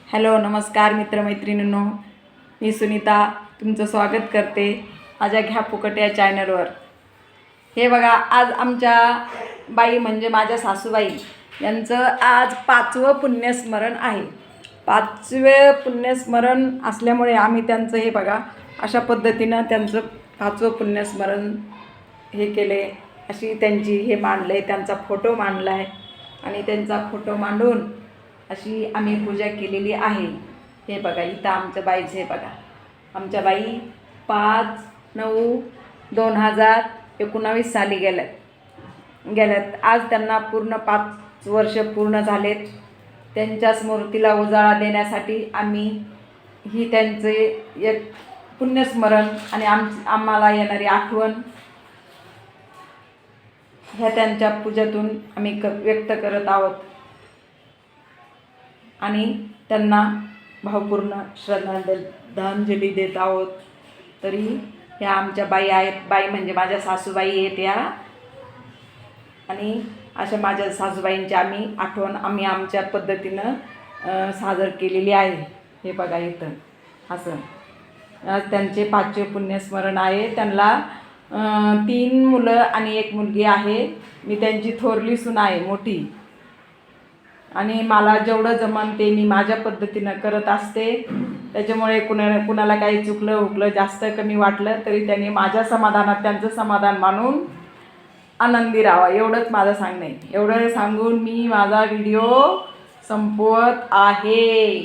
Hello नमस्कार मित्रमैत्रिणींनो, मी सुनीता तुमचं स्वागत करते माझ्या घ्या फुकट या चॅनलवर। हे बघा, आज आमच्या बाई म्हणजे माझ्या सासूबाई यांचं आज 5वं पुण्यस्मरण आहे। 5वे पुण्यस्मरण असल्यामुळे आम्ही त्यांचं हे बघा अशा पद्धतीनं त्यांचं 5वं पुण्यस्मरण हे केले। अशी त्यांची हे मांडले, त्यांचा फोटो मांडला आहे आणि त्यांचा फोटो मांडून अशी आम्ही पूजा केलेली आहे। हे बघा इथं आमच्या बाईचे बघा, आमच्या बाई 5/9/2019 साली गेल्यात। आज त्यांना पूर्ण 5 वर्ष पूर्ण झालेत। त्यांच्या स्मृतीला उजाळा देण्यासाठी आम्ही ही त्यांचे एक पुण्यस्मरण आणि आम्हाला येणारी आठवण ह्या त्यांच्या पूजेतून आम्ही व्यक्त करत आहोत आणि त्यांना भावपूर्ण श्रद्धांजली देत आहोत। तरी ह्या आमच्या बाई आहेत, बाई म्हणजे माझ्या सासूबाई आहेत ह्या, आणि अशा माझ्या सासूबाईंची आठवण आम्ही आमच्या पद्धतीनं साजर केलेली आहे। हे बघा इथं असं आज त्यांचे 5वे पुण्यस्मरण आहे। त्यांना 3 मुलं आणि 1 मुलगी आहे। मी त्यांची थोरली सून आहे मोठी, आणि मला जेवढं जमन ते मी माझ्या पद्धतीनं करत असते। त्याच्यामुळे कुणाला काही चुकलं जास्त कमी वाटलं तरी त्यांनी माझ्या समाधानात त्यांचं समाधान मानून आनंदी राहावा, एवढंच माझं सांगणं आहे। एवढं सांगून मी माझा व्हिडिओ संपवत आहे।